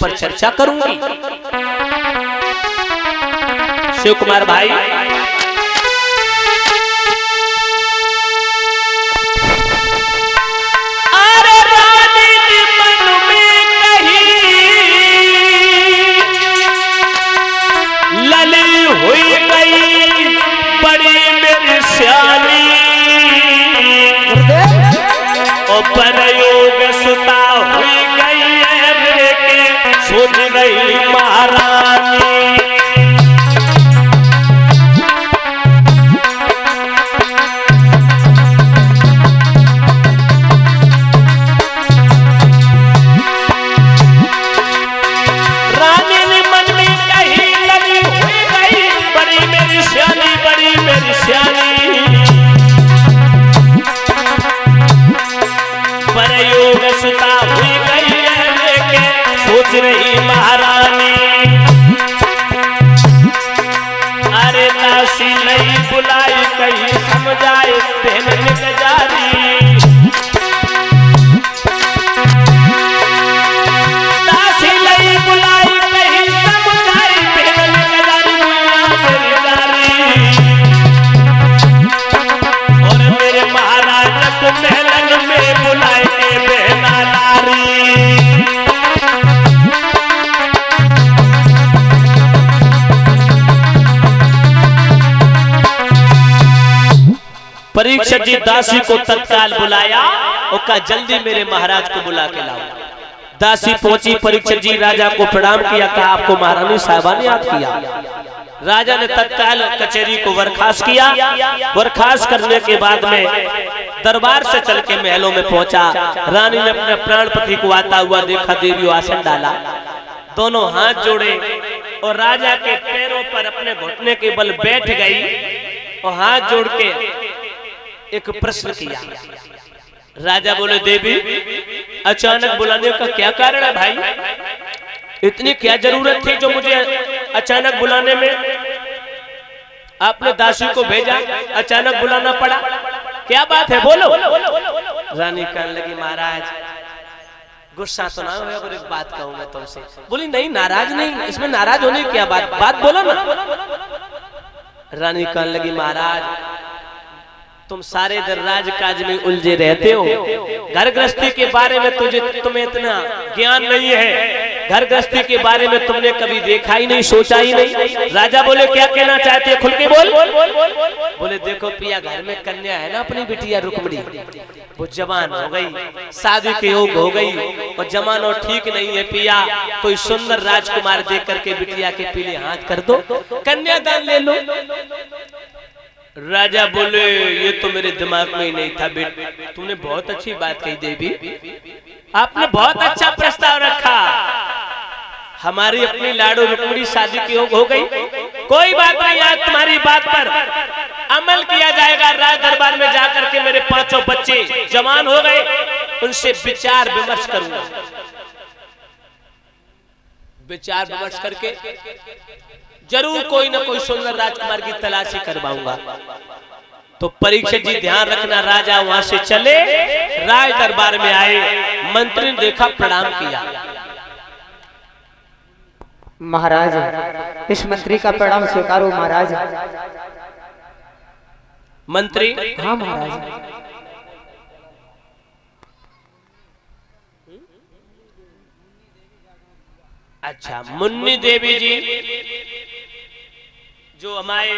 पर चर्चा करूंगी। शिव कुमार भाई, अरे रानी मन में कहीं लली हुई गई बड़ी मेरी श्याली, और परयोग सुता हुई गई है मेरे के सोच गई महारानी। परयोग सुता हुई गई है लेके सोच रही महारानी। अरे दासी नहीं बुलाई कहीं समझाए पहन निकजारी, दासी नहीं बुलाई कहीं समझाए पहन निकजारी। और मेरे महाराज को महलन में बुलाए बहना नारी। परीक्षित जी दासी को तत्काल बुलाया और कहा जल्दी मेरे महाराज को बुला के लाओ। दासी पहुंची, परीक्षित जी राजा को प्रणाम किया, कहा आपको महारानी साहिबा ने याद किया। राजा ने तत्काल कचहरी को बर्खास्त किया। बर्खास्त करने के बाद में दरबार से चल के महलों में पहुंचा। रानी ने अपने प्राणपति को आता हुआ देखा, देवी आसन डाला, दोनों हाथ जोड़े और राजा के पैरों पर अपने घुटने के बल बैठ गई और हाथ जोड़ के एक प्रश्न किया। राजा बोले देवी अचानक बुलाने का क्या कारण है भाई? इतनी क्या जरूरत थी जो मुझे अचानक बुलाने में? आपने दासी को भेजा, अचानक बुलाना पड़ा, क्या बात है बोलो। रानी कहने लगी महाराज गुस्सा तो ना हो, अगर एक बात कहूं मैं तुमसे। बोली नहीं नाराज नहीं, इसमें नाराज होने की क्या बात बोलो ना। रानी कहने लगी महाराज तुम सारे दिन राजकाज में उलझे रहते हो, घर गृहस्थी के बारे में तुम्हें इतना ज्ञान नहीं है, घर गृहस्थी के बारे में तुमने कभी देखा ही नहीं, सोचा ही नहीं। राजा बोले क्या कहना चाहते हैं, खुल के बोल। बोले देखो पिया घर में कन्या है ना अपनी बिटिया रुक्मणी, वो जवान हो गई, शादी के योग हो गई और जमाना ठीक नहीं है पिया, कोई सुंदर राजकुमार देख करके बिटिया के पीले हाथ कर दो, कन्यादान ले लो। राजा बोले ये तो मेरे दिमाग में ही नहीं था बेटा, तुमने बहुत अच्छी बात कही देवी, आपने बहुत अच्छा प्रस्ताव रखा, हमारी अपनी लाडो रुक्मणी शादी की हो गई, कोई बात नहीं, आज तुम्हारी बात पर अमल किया जाएगा। राज दरबार में जाकर के मेरे 5 बच्चे जवान हो गए, उनसे विचार विमर्श करूंगा, विचार विमर्श करके जरूर कोई ना कोई सुंदर राजकुमार की तलाशी करवाऊंगा। तो परीक्षित जी ध्यान रखना, राजा वहां से चले, राज दरबार में आए, मंत्री ने देखा, प्रणाम किया। महाराज इस मंत्री का प्रणाम स्वीकारो महाराज। मंत्री हाँ महाराज। अच्छा मुन्नी देवी जी जो हमारे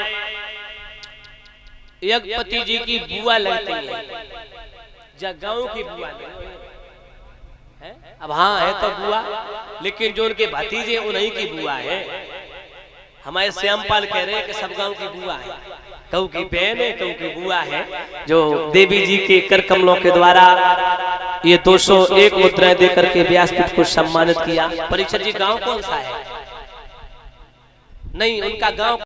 यज्ञपति जी की बुआ लगती है, गांव की बुआ है? अब हाँ है तो बुआ, लेकिन जो उनके भतीजे उन्हीं की बुआ है। हमारे श्यामपाल कह रहे हैं कि सब गांव की बुआ है, कहू की बहन है, कहू की बुआ है, जो देवी जी के कर कमलों के द्वारा ये 201 मुद्राएं देकर के व्यासपीठ को सम्मानित किया। परीक्षित जी गांव कौन सा है? नहीं उनका गांव